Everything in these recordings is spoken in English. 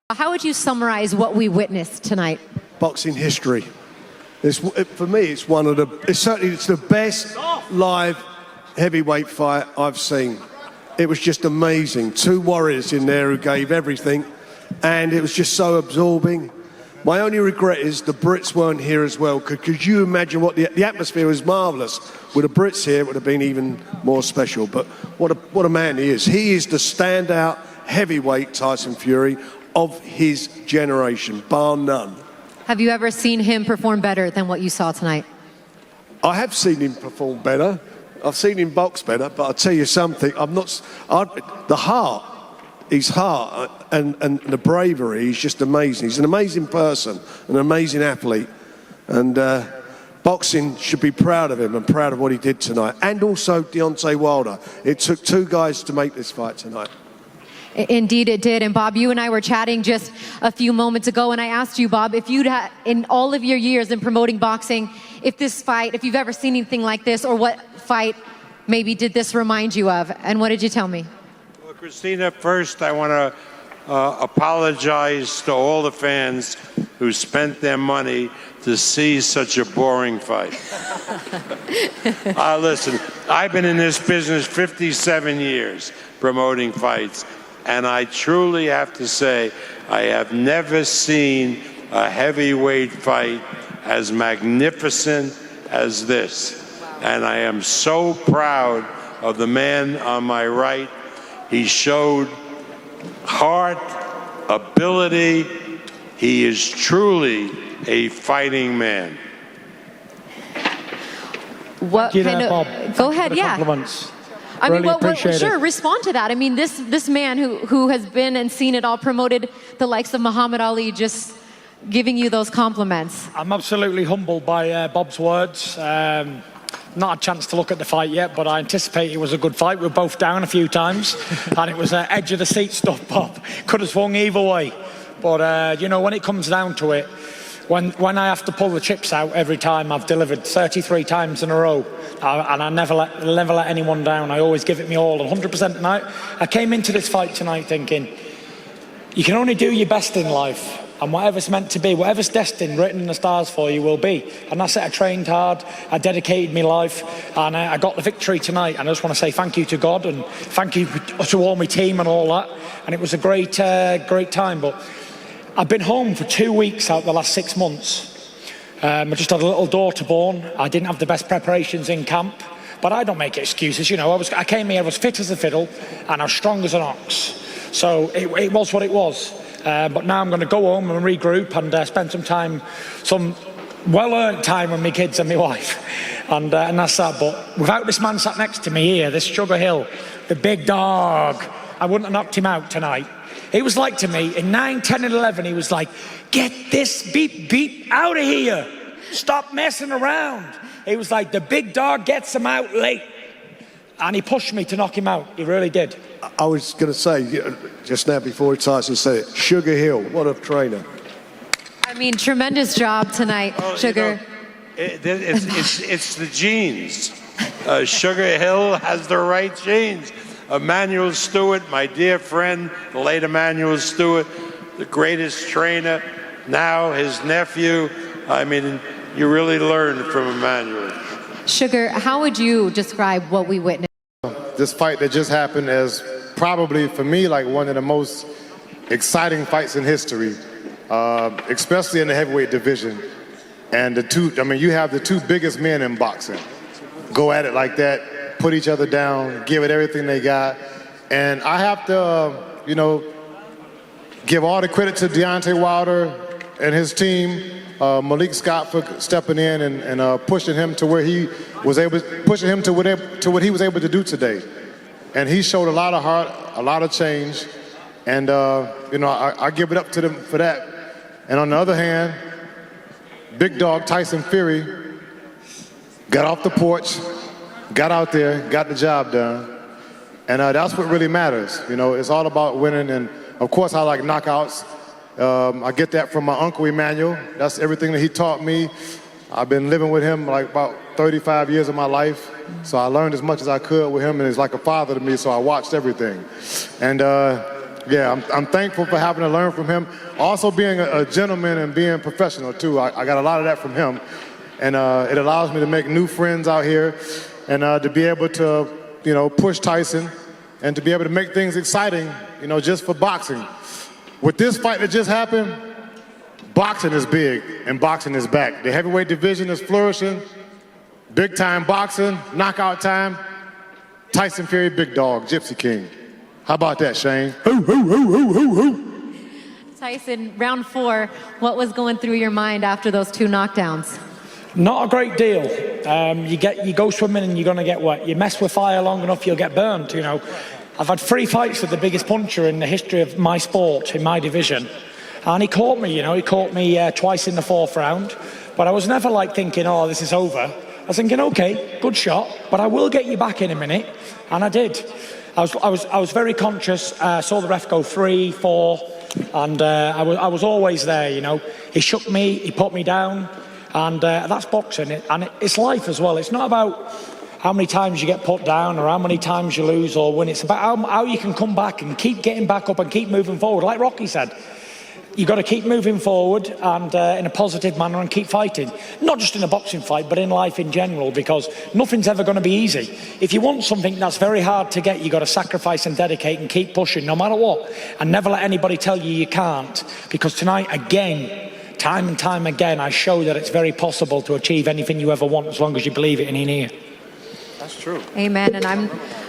How would you summarize what we witnessed tonight? Boxing history. For me, it's it's the best live heavyweight fight I've seen. It was just amazing. Two warriors in there who gave everything, and it was just so absorbing. My only regret is the Brits weren't here as well. Could you imagine what the atmosphere was marvellous. With the Brits here, it would have been even more special. But what a man he is. He is the standout heavyweight Tyson Fury of his generation, bar none. Have you ever seen him perform better than what you saw tonight? I have seen him perform better. I've seen him box better, but I'll tell you something. The heart, his heart and the bravery, he's just amazing. He's an amazing person, an amazing athlete. And boxing should be proud of him and proud of what he did tonight. And also Deontay Wilder. It took two guys to make this fight tonight. Indeed it did. And Bob, you and I were chatting just a few moments ago, and I asked you, Bob, if you'd had, in all of your years in promoting boxing, if you've ever seen anything like this, or what fight maybe did this remind you of? And what did you tell me? Well, Christina, first I want to apologize to all the fans who spent their money to see such a boring fight. Listen, I've been in this business 57 years promoting fights. And I truly have to say, I have never seen a heavyweight fight as magnificent as this. And I am so proud of the man on my right. He showed heart, ability. He is truly a fighting man. What kind of, Bob. Go ahead, yeah. Compliments. I mean, Really sure, respond to that. I mean, this man who has been and seen it all, promoted the likes of Muhammad Ali, just giving you those compliments. I'm absolutely humbled by Bob's words. Not a chance to look at the fight yet, but I anticipate it was a good fight. We were both down a few times, and it was edge of the seat stuff, Bob. Could have swung either way. But, you know, when it comes down to it, when I have to pull the chips out every time, I've delivered 33 times in a row, and I never let anyone down. I always give it me all, 100% tonight. I came into this fight tonight thinking, you can only do your best in life, and whatever's meant to be, whatever's destined, written in the stars for you will be. And that's it. I trained hard, I dedicated my life, and I got the victory tonight. And I just want to say thank you to God, and thank you to all my team and all that. And it was a great time. But I've been home for 2 weeks out the last 6 months. I just had a little daughter born. I didn't have the best preparations in camp, but I don't make excuses. You know, I came here, I was fit as a fiddle, and I was strong as an ox. So it was what it was. But now I'm going to go home and regroup and spend some well-earned time with my kids and my wife. And that's that. But without this man sat next to me here, this Sugar Hill, the big dog, I wouldn't have knocked him out tonight. He was like to me, in 9, 10, and 11, he was like, get this beep out of here. Stop messing around. He was like, the big dog gets him out late. And he pushed me to knock him out. He really did. I was going to say, just now before Tyson said it, Sugar Hill, what a trainer. I mean, tremendous job tonight, Sugar. You know, it's the genes. Sugar Hill has the right genes. Emmanuel Stewart, my dear friend, the late Emmanuel Stewart, the greatest trainer, now his nephew. I mean, you really learn from Emmanuel. Sugar, how would you describe what we witnessed? This fight that just happened is probably, for me, like one of the most exciting fights in history, especially in the heavyweight division. And you have the two biggest men in boxing go at it like that, put each other down, give it everything they got. And I have to, give all the credit to Deontay Wilder and his team, Malik Scott for stepping in and pushing him to where he was able, pushing him to what he was able to do today. And he showed a lot of heart, a lot of change, and I give it up to them for that. And on the other hand, big dog Tyson Fury got off the porch, got out there, got the job done, and that's what really matters. You know, it's all about winning, and of course I like knockouts. I get that from my uncle Emmanuel. That's everything that he taught me. I've been living with him like about 35 years of my life, so I learned as much as I could with him, and he's like a father to me, so I watched everything. And Yeah, I'm thankful for having to learn from him. Also being a gentleman and being professional too. I got a lot of that from him. And it allows me to make new friends out here and to be able to, push Tyson and to be able to make things exciting, just for boxing. With this fight that just happened, boxing is big and boxing is back. The heavyweight division is flourishing. Big time boxing, knockout time. Tyson Fury, big dog, Gypsy King. How about that, Shane? Tyson, round 4, what was going through your mind after those 2 knockdowns? Not a great deal. You go swimming and you're going to get wet. You mess with fire long enough, you'll get burnt, I've had 3 fights with the biggest puncher in the history of my sport, in my division. And he caught me, he caught me twice in the 4th round. But I was never thinking, oh, this is over. I was thinking, okay, good shot, but I will get you back in a minute. And I did. I was very conscious. Saw the ref go 3, 4, and I was always there, He shook me, he put me down. And that's boxing, and it's life as well. It's not about how many times you get put down or how many times you lose or win. It's about how you can come back and keep getting back up and keep moving forward. Like Rocky said, you've got to keep moving forward and in a positive manner and keep fighting. Not just in a boxing fight, but in life in general, because nothing's ever going to be easy. If you want something that's very hard to get, you've got to sacrifice and dedicate and keep pushing no matter what. And never let anybody tell you can't. Because tonight, again, time and time again, I show that it's very possible to achieve anything you ever want as long as you believe it in here. That's true. Amen. And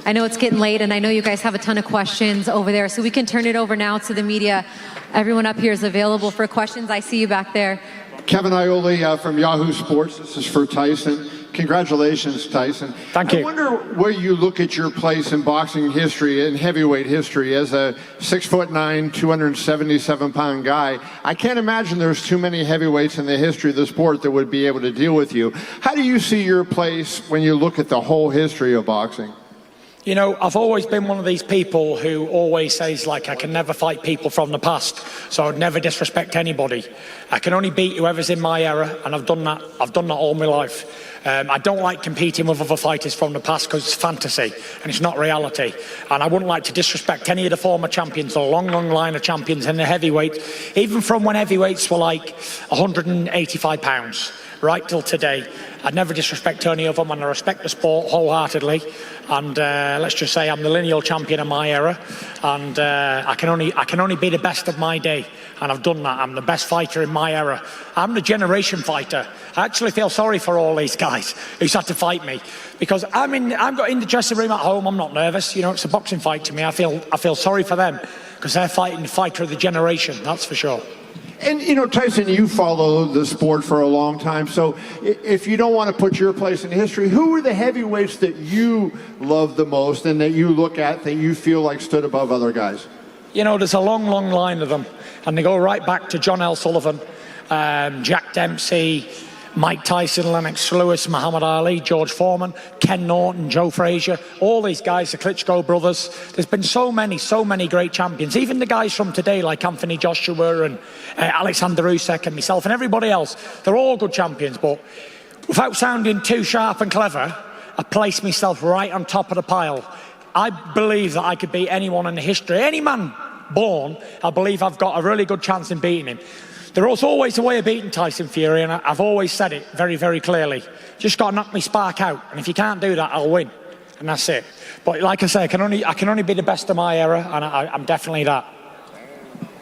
I know it's getting late, and I know you guys have a ton of questions over there, so we can turn it over now to the media. Everyone up here is available for questions. I see you back there. Kevin Iole from Yahoo Sports. This is for Tyson. Congratulations, Tyson. Thank you. I wonder where you look at your place in boxing history and heavyweight history as a 6'9", 277-pound guy. I can't imagine there's too many heavyweights in the history of the sport that would be able to deal with you. How do you see your place when you look at the whole history of boxing? I've always been one of these people who always says, I can never fight people from the past, so I'd never disrespect anybody. I can only beat whoever's in my era, and I've done that all my life. I don't like competing with other fighters from the past because it's fantasy and it's not reality. And I wouldn't like to disrespect any of the former champions, a long, long line of champions in the heavyweight, even from when heavyweights were 185 pounds. Right till today. I'd never disrespect any of them, and I respect the sport wholeheartedly. And let's just say I'm the lineal champion of my era, and I can only be the best of my day, and I've done that. I'm the best fighter in my era. I'm the generation fighter. I actually feel sorry for all these guys who's had to fight me, because I'm got in the dressing room at home. I'm not nervous. It's a boxing fight to me. I feel sorry for them because they're fighting the fighter of the generation. That's for sure. And, Tyson, you follow the sport for a long time, so if you don't want to put your place in history, who are the heavyweights that you love the most and that you look at that you feel like stood above other guys? There's a long, long line of them, and they go right back to John L. Sullivan, Jack Dempsey, Mike Tyson, Lennox Lewis, Muhammad Ali, George Foreman, Ken Norton, Joe Frazier, all these guys, the Klitschko brothers. There's been so many great champions. Even the guys from today like Anthony Joshua and Alexander Usyk and myself and everybody else, they're all good champions. But without sounding too sharp and clever, I place myself right on top of the pile. I believe that I could beat anyone in the history. Any man born, I believe I've got a really good chance in beating him. There was always a way of beating Tyson Fury, and I've always said it very, very clearly. Just got to knock me spark out, and if you can't do that, I'll win, and that's it. But like I say, I can only be the best of my era, and I'm definitely that.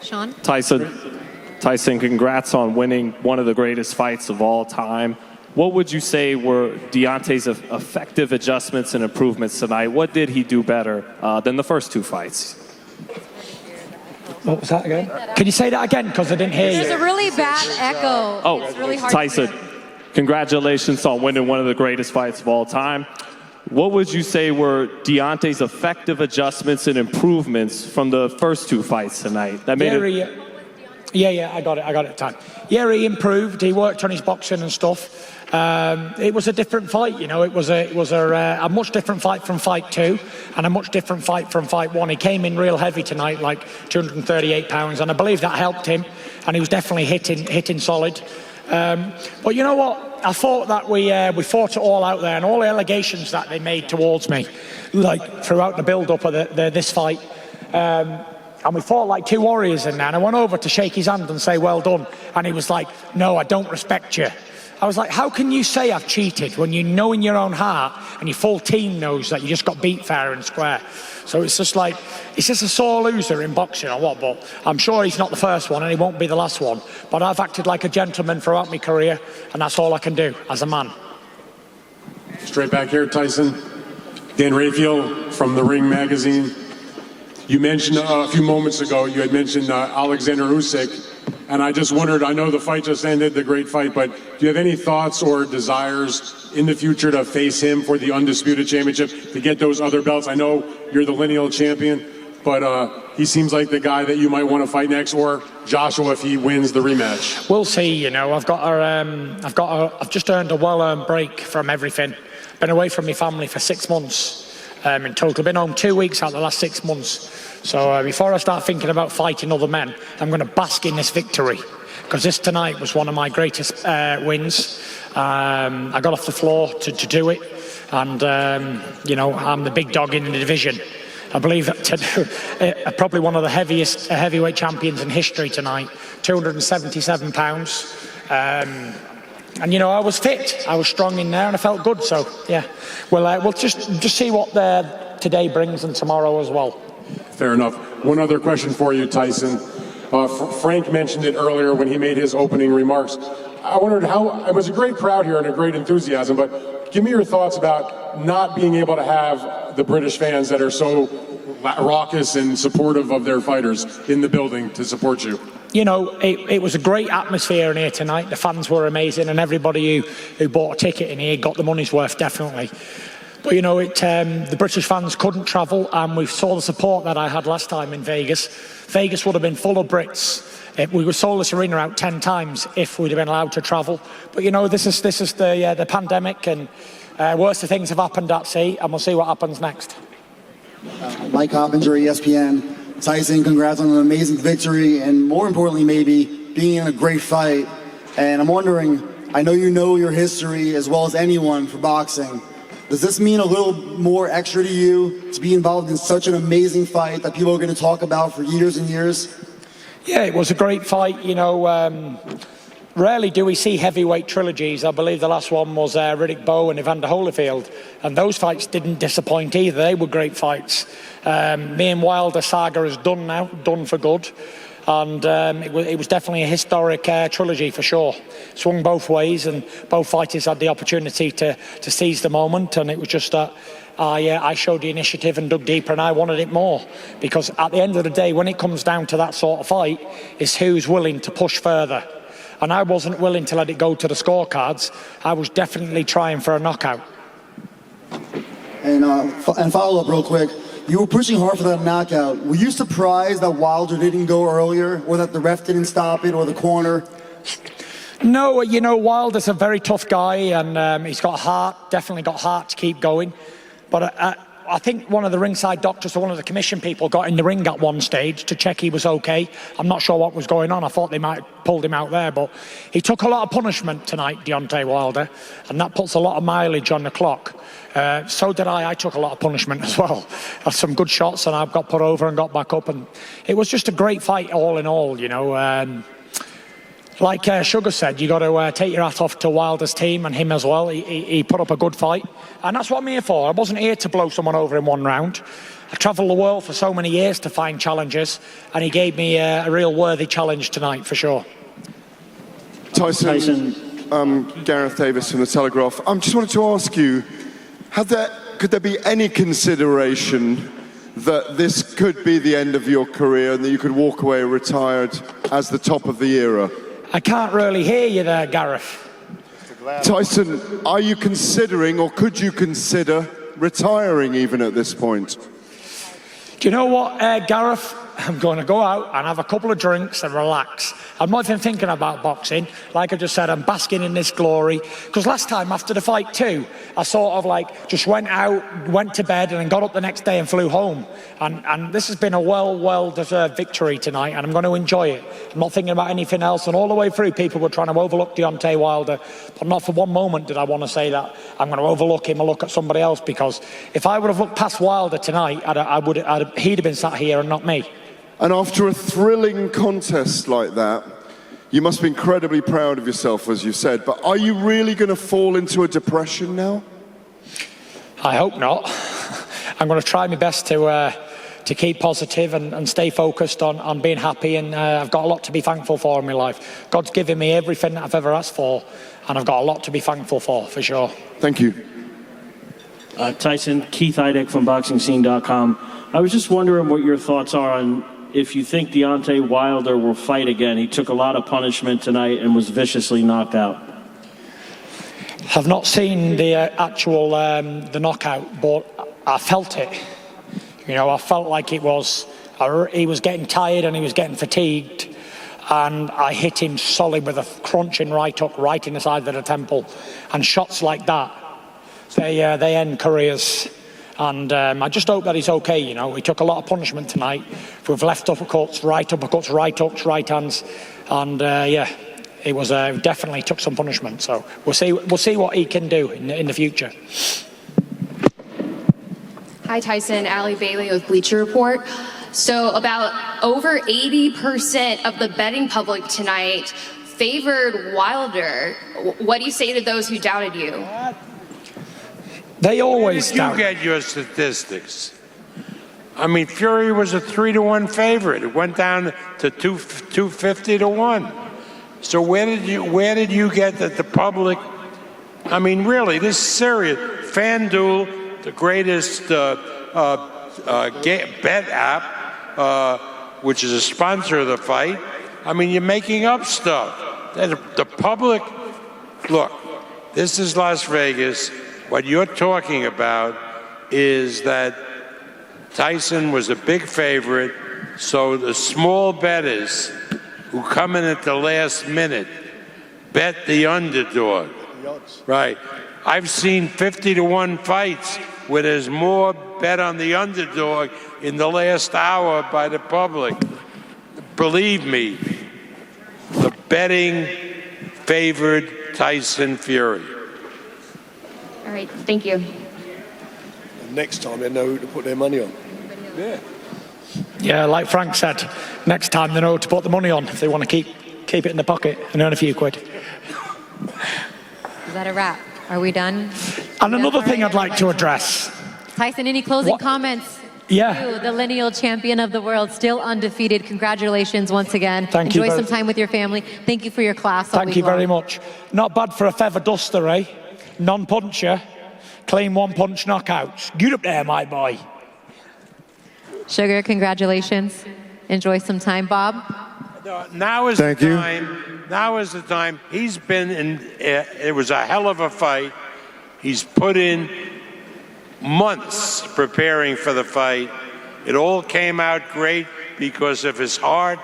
Sean? Tyson, congrats on winning one of the greatest fights of all time. What would you say were Deontay's effective adjustments and improvements tonight? What did he do better than the first 2 fights? What was that again? Can you say that again? Because I didn't hear you. There's a really bad echo. Oh, it's really hard Tyson, to hear. congratulations on winning one of the greatest fights of all time. What would you say were Deontay's effective adjustments and improvements from the first 2 fights tonight? That made Yeah, I got it time. Yeah, he improved. He worked on his boxing and stuff. It was a different fight, It was a much different fight from fight 2 and a much different fight from fight 1. He came in real heavy tonight, 238 pounds, and I believe that helped him. And he was definitely hitting solid. But you know what? I thought that we fought it all out there, and all the allegations that they made towards me, throughout the build-up of this fight. And we fought like two warriors in there. And I went over to shake his hand and say, well done. And he was like, no, I don't respect you. I was like, how can you say I've cheated when you know in your own heart and your full team knows that you just got beat fair and square? So it's just like, he's just a sore loser in boxing or what, but I'm sure he's not the first one and he won't be the last one. But I've acted like a gentleman throughout my career, and that's all I can do as a man. Straight back here, Tyson. Dan Raphael from The Ring magazine. You mentioned a few moments ago, you had mentioned Alexander Usyk. And I just wondered, I know the fight just ended, the great fight, but do you have any thoughts or desires in the future to face him for the Undisputed Championship, to get those other belts? I know you're the lineal champion, but he seems like the guy that you might want to fight next, or Joshua if he wins the rematch. We'll see, you know. I've just earned a well-earned break from everything. Been away from my family for 6 months in total. Been home 2 weeks out of the last 6 months. So before I start thinking about fighting other men, I'm going to bask in this victory, because this tonight was one of my greatest wins. I got off the floor to do it, and you know, I'm the big dog in the division. I believe that probably one of the heaviest heavyweight champions in history tonight, 277 pounds. And you know, I was fit, I was strong in there, and I felt good. So yeah, we'll just see what today brings, and tomorrow as well. Fair enough. One other question for you, Tyson. Frank mentioned it earlier when he made his opening remarks. I wondered how, it was a great crowd here and a great enthusiasm, but give me your thoughts about not being able to have the British fans that are so raucous and supportive of their fighters in the building to support you. You know, it was a great atmosphere in here tonight. The fans were amazing, and everybody who bought a ticket in here got the money's worth, definitely. But you know, the British fans couldn't travel, and we saw the support that I had last time in Vegas. Vegas would have been full of Brits. We would sold this arena out 10 times if we'd have been allowed to travel. But you know, this is the pandemic, and worse things have happened at sea, and we'll see what happens next. Mike Hoppinger, ESPN. Tyson, congrats on an amazing victory, and more importantly, maybe being in a great fight. And I'm wondering, I know you know your history as well as anyone for boxing. Does this mean a little more extra to you to be involved in such an amazing fight that people are going to talk about for years and years? Yeah, it was a great fight. You know, rarely do we see heavyweight trilogies. I believe the last one was Riddick Bowe and Evander Holyfield, and those fights didn't disappoint either. They were great fights. Me and Wilder saga is done now, done for good. And it was definitely a historic trilogy for sure. Swung both ways, and both fighters had the opportunity to seize the moment, and it was just that I showed the initiative and dug deeper, and I wanted it more, because at the end of the day, when it comes down to that sort of fight, it's who's willing to push further. And I wasn't willing to let it go to the scorecards. I was definitely trying for a knockout. And follow up real quick. You were pushing hard for that knockout. Were you surprised that Wilder didn't go earlier, or that the ref didn't stop it, or the corner? No, you know, Wilder's a very tough guy, and he's got heart, definitely got heart to keep going. But I think one of the ringside doctors or one of the commission people got in the ring at one stage to check he was okay. I'm not sure what was going on. I thought they might have pulled him out there, but he took a lot of punishment tonight, Deontay Wilder, and that puts a lot of mileage on the clock. So did I. I took a lot of punishment as well. Had some good shots, and I got put over and got back up, and it was just a great fight all in all, you know. Like Sugar said, you got to take your hat off to Wilder's team and him as well. He put up a good fight, and that's what I'm here for. I wasn't here to blow someone over in one round. I travelled the world for so many years to find challenges, and he gave me a real worthy challenge tonight for sure. Tyson, Gareth Davis from The Telegraph. I just wanted to ask you, could there be any consideration that this could be the end of your career and that you could walk away retired as the top of the era? I can't really hear you there, Gareth. Tyson, are you considering, or could you consider retiring even at this point? Do you know what, Gareth? I'm going to go out and have a couple of drinks and relax. I'm not even thinking about boxing. Like I just said, I'm basking in this glory. Because last time after the fight too, I sort of like just went out, went to bed, and then got up the next day and flew home. And this has been a well-deserved victory tonight, and I'm going to enjoy it. I'm not thinking about anything else. And all the way through, people were trying to overlook Deontay Wilder. But not for one moment did I want to say that I'm going to overlook him or look at somebody else. Because if I would have looked past Wilder tonight, he'd have been sat here and not me. And after a thrilling contest like that, you must be incredibly proud of yourself, as you said. But are you really going to fall into a depression now? I hope not. I'm going to try my best to keep positive and stay focused on being happy, and I've got a lot to be thankful for in my life. God's given me everything that I've ever asked for, and I've got a lot to be thankful for sure. Thank you. Tyson, Keith Idek from BoxingScene.com. I was just wondering what your thoughts are on if you think Deontay Wilder will fight again. He took a lot of punishment tonight and was viciously knocked out. I've not seen the actual the knockout, but I felt it. You know, I felt like he was getting tired and he was getting fatigued, and I hit him solid with a crunching right hook right in the side of the temple. And shots like that, they end careers. And I just hope that he's okay. You know, he took a lot of punishment tonight with left uppercuts, right hooks, right hands, and it was definitely took some punishment. So we'll see what he can do in the future. Hi, Tyson. Allie Bailey with Bleacher Report. So about over 80% of the betting public tonight favored Wilder. What do you say to those who doubted you? They always doubt. You get your statistics. I mean, Fury was a 3-1 favorite. It went down to 250 to 1. So where did you get that the public? I mean, really, this is serious. FanDuel, the greatest bet app, which is a sponsor of the fight. I mean, you're making up stuff. The public, look, this is Las Vegas. What you're talking about is that Tyson was a big favorite, so the small bettors who come in at the last minute bet the underdog. Right. I've seen 50 to 1 fights where there's more bet on the underdog in the last hour by the public. Believe me, the betting favored Tyson Fury. All right, thank you. And next time they know who to put their money on. Yeah. Yeah, like Frank said, next time they know who to put the money on if they want to keep it in the pocket and earn a few quid. Is that a wrap? Are we done? And another thing I'd like to address. Tyson, any closing comments? Yeah. You, the lineal champion of the world, still undefeated. Congratulations once again. Thank you. Enjoy some time with your family. Thank you for your class. Thank you very much. Not bad for a feather duster, eh? Non-puncher. Clean one-punch knockouts. Get up there, my boy. Sugar, congratulations. Enjoy some time, Bob. Now is the time. Now is the time. He's been in. It was a hell of a fight. He's put in months preparing for the fight. It all came out great because of his heart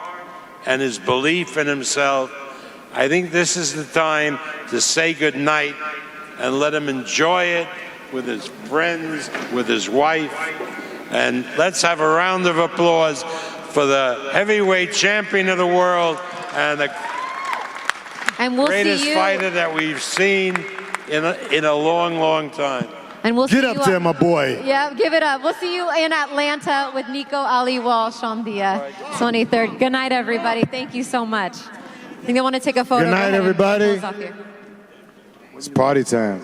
and his belief in himself. I think this is the time to say goodnight and let him enjoy it with his friends, with his wife. And let's have a round of applause for the heavyweight champion of the world and the greatest fighter that we've seen in a long, long time. And we'll Get up there, my boy. Yeah, give it up. We'll see you in Atlanta with Nico Ali Walsh on the 23rd. Good night, everybody. Thank you so much. I think they want to take a photo. Good night, everybody. Close off here. It's party time.